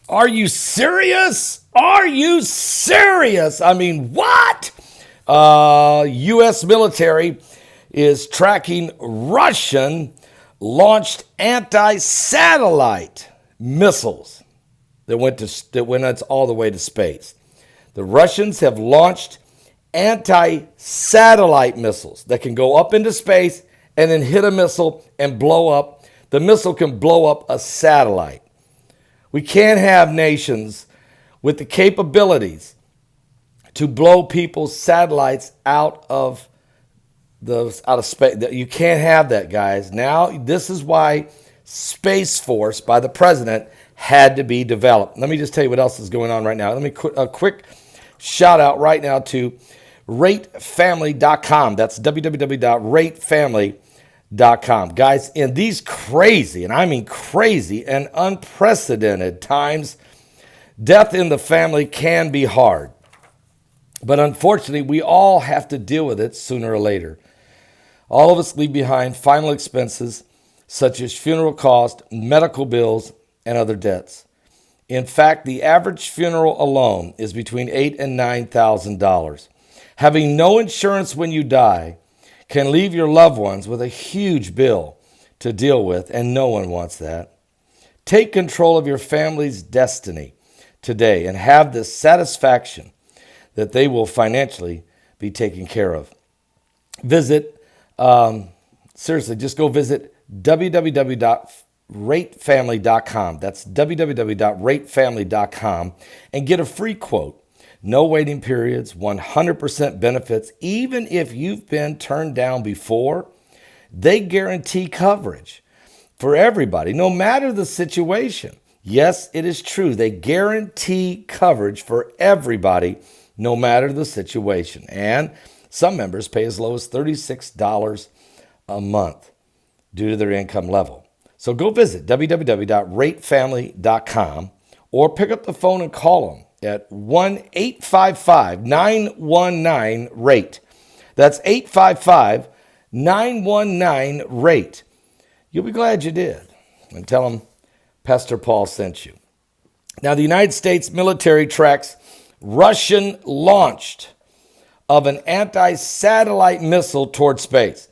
Are you serious? Are you serious? I mean, what? U.S. military is tracking Russian launched anti-satellite missiles that went all the way to space. The Russians have launched anti-satellite missiles that can go up into space and then hit a missile and blow up. The missile can blow up a satellite. We can't have nations with the capabilities to blow people's satellites out of space. You can't have that, guys. Now, this is why Space Force by the president had to be developed. Let me just tell you what else is going on right now. Let me a quick shout out right now to ratefamily.com. That's www.ratefamily.com. Guys, in these crazy, and I mean crazy and unprecedented times, death in the family can be hard. But unfortunately, we all have to deal with it sooner or later. All of us leave behind final expenses such as funeral costs, medical bills, and other debts. In fact, the average funeral alone is between $8,000 and $9,000. Having no insurance when you die can leave your loved ones with a huge bill to deal with, and no one wants that. Take control of your family's destiny today and have the satisfaction that they will financially be taken care of. Just go visit www.ratefamily.com. That's www.ratefamily.com and get a free quote. No waiting periods, 100% benefits. Even if you've been turned down before, they guarantee coverage for everybody, no matter the situation. Yes, it is true. They guarantee coverage for everybody, no matter the situation. And some members pay as low as $36 a month due to their income level. So go visit www.ratefamily.com or pick up the phone and call them at 1-855-919-RATE. That's 855-919-RATE. You'll be glad you did. And tell them Pastor Paul sent you. Now, the United States military tracks Russian launched of an anti-satellite missile toward space.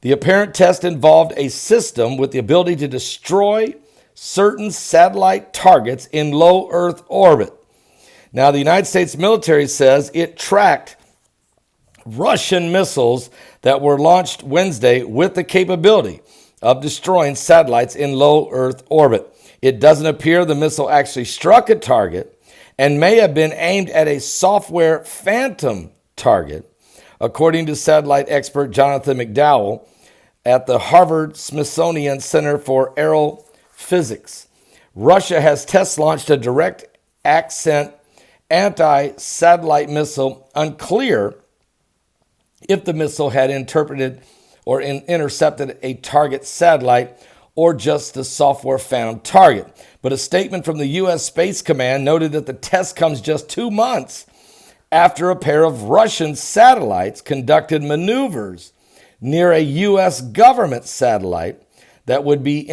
The apparent test involved a system with the ability to destroy certain satellite targets in low Earth orbit. Now, the United States military says it tracked Russian missiles that were launched Wednesday with the capability of destroying satellites in low Earth orbit. It doesn't appear the missile actually struck a target and may have been aimed at a software phantom target, according to satellite expert Jonathan McDowell at the Harvard-Smithsonian Center for Aerophysics. Russia has test launched a direct accent anti-satellite missile. Unclear if the missile had intercepted a target satellite or just a software phantom target. But a statement from the U.S. Space Command noted that the test comes just 2 months after a pair of Russian satellites conducted maneuvers near a U.S. government satellite that would be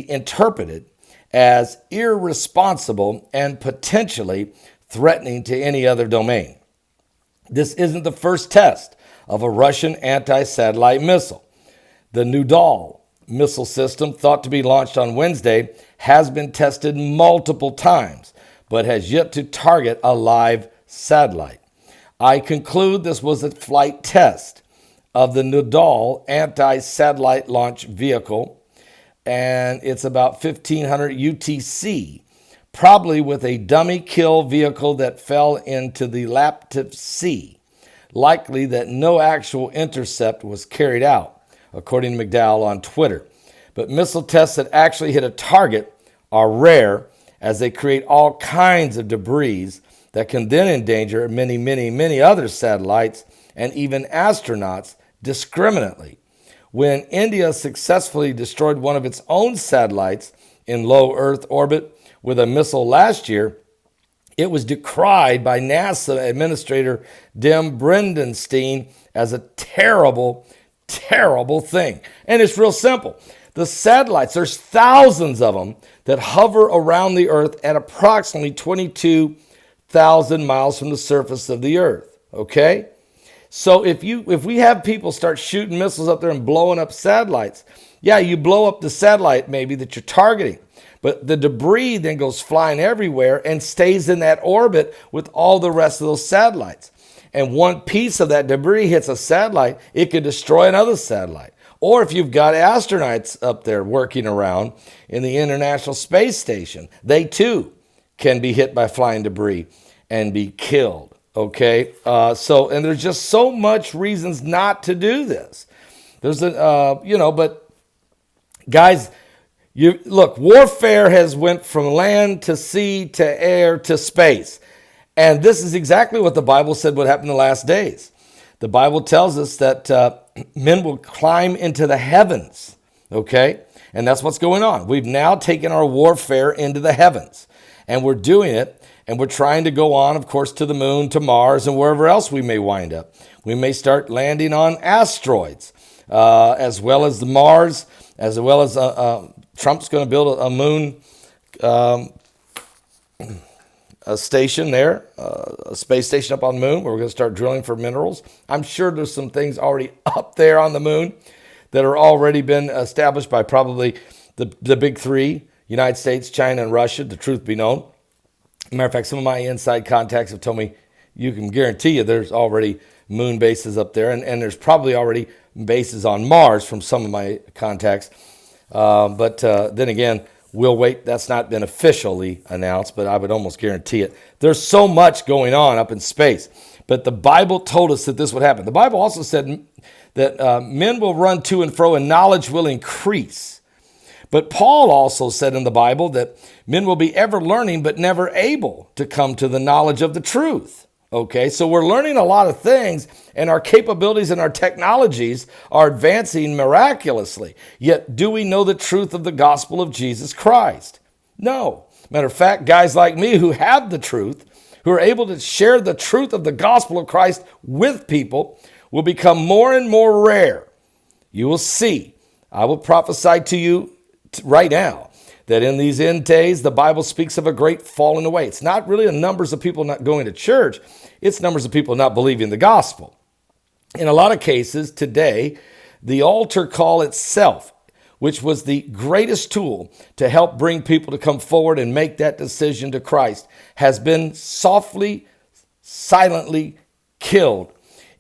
interpreted as irresponsible and potentially threatening to any other domain. This isn't the first test of a Russian anti-satellite missile. The Nudal missile system, thought to be launched on Wednesday, has been tested multiple times, but has yet to target a live satellite. I conclude this was a flight test of the Nudal anti-satellite launch vehicle, and it's about 1,500 UTC, probably with a dummy kill vehicle that fell into the Laptev Sea. Likely that no actual intercept was carried out, according to McDowell on Twitter. But missile tests that actually hit a target are rare, as they create all kinds of debris that can then endanger many other satellites and even astronauts discriminately. When India successfully destroyed one of its own satellites in low Earth orbit with a missile last year, it was decried by NASA Administrator Dim Brendenstein as a terrible thing. And it's real simple. The satellites, there's thousands of them that hover around the earth at approximately 22,000 miles from the surface of the earth, okay? So if we have people start shooting missiles up there and blowing up satellites, yeah, you blow up the satellite maybe that you're targeting, but the debris then goes flying everywhere and stays in that orbit with all the rest of those satellites. And one piece of that debris hits a satellite, it could destroy another satellite. Or if you've got astronauts up there working around in the International Space Station, they too can be hit by flying debris and be killed. Okay, and there's just so much reasons not to do this. There's but guys, look, warfare has went from land to sea to air to space. And this is exactly what the Bible said would happen in the last days. The Bible tells us that men will climb into the heavens, okay? And that's what's going on. We've now taken our warfare into the heavens, and we're doing it, and we're trying to go on, of course, to the moon, to Mars, and wherever else we may wind up. We may start landing on asteroids, as well as the Mars, as well as Trump's going to build a moon a station there, a space station up on the moon where we're going to start drilling for minerals. I'm sure there's some things already up there on the moon that are already been established by probably the big three, United States, China, and Russia, the truth be known. Matter of fact, some of my inside contacts have told me you can guarantee you there's already moon bases up there, and there's probably already bases on Mars from some of my contacts. But then again, we'll wait. That's not been officially announced, but I would almost guarantee it. There's so much going on up in space. But the Bible told us that this would happen. The Bible also said that men will run to and fro and knowledge will increase. But Paul also said in the Bible that men will be ever learning but never able to come to the knowledge of the truth. Okay, so we're learning a lot of things, and our capabilities and our technologies are advancing miraculously. Yet, do we know the truth of the gospel of Jesus Christ? No. Matter of fact, guys like me who have the truth, who are able to share the truth of the gospel of Christ with people, will become more and more rare. You will see. I will prophesy to you right now that in these end days, the Bible speaks of a great falling away. It's not really the numbers of people not going to church. It's numbers of people not believing the gospel. In a lot of cases today, the altar call itself, which was the greatest tool to help bring people to come forward and make that decision to Christ, has been softly, silently killed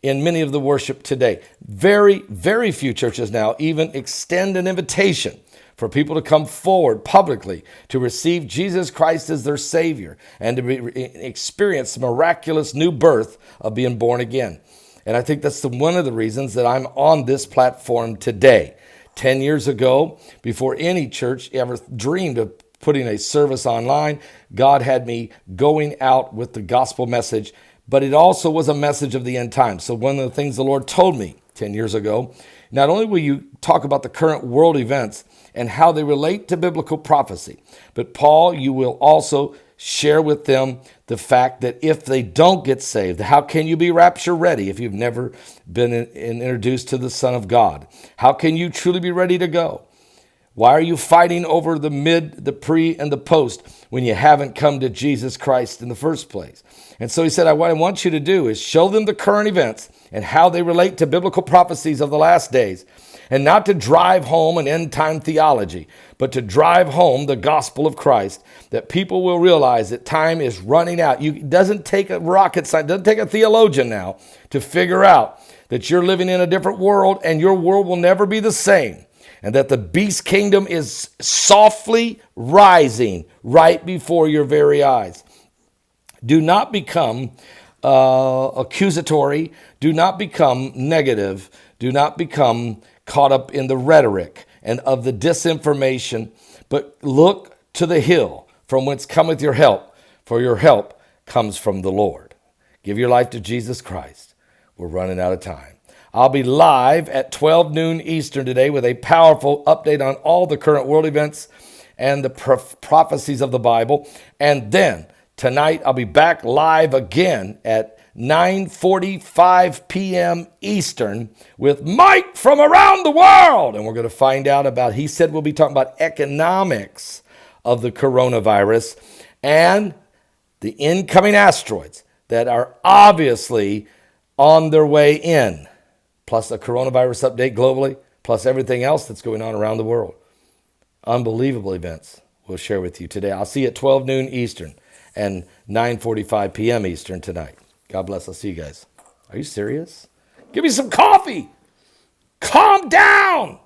in many of the worship today. Very, very few churches now even extend an invitation for people to come forward publicly to receive Jesus Christ as their Savior and to experience the miraculous new birth of being born again. And I think that's one of the reasons that I'm on this platform today. 10 years ago, before any church ever dreamed of putting a service online, God had me going out with the gospel message, but it also was a message of the end times. So one of the things the Lord told me 10 years ago, not only will you talk about the current world events and how they relate to biblical prophecy, but Paul, you will also share with them the fact that if they don't get saved, how can you be rapture ready if you've never been introduced to the Son of God? How can you truly be ready to go? Why are you fighting over the mid, the pre, and the post when you haven't come to Jesus Christ in the first place? And so he said, what I want you to do is show them the current events and how they relate to biblical prophecies of the last days, and not to drive home an end-time theology, but to drive home the gospel of Christ, that people will realize that time is running out. It doesn't take a rocket scientist, doesn't take a theologian now to figure out that you're living in a different world and your world will never be the same, and that the beast kingdom is softly rising right before your very eyes. Do not become accusatory. Do not become negative. Do not become caught up in the rhetoric and of the disinformation, but look to the hill from whence cometh your help, for your help comes from the Lord. Give your life to Jesus Christ. We're running out of time. I'll be live at 12 noon Eastern today with a powerful update on all the current world events and the prophecies of the Bible. And then tonight I'll be back live again at 9:45 p.m. Eastern with Mike from around the world. And we're going to find out about, he said we'll be talking about economics of the coronavirus and the incoming asteroids that are obviously on their way in, plus a coronavirus update globally, plus everything else that's going on around the world. Unbelievable events we'll share with you today. I'll see you at 12 noon Eastern and 9:45 p.m. Eastern tonight. God bless. I'll see you guys. Are you serious? Give me some coffee. Calm down.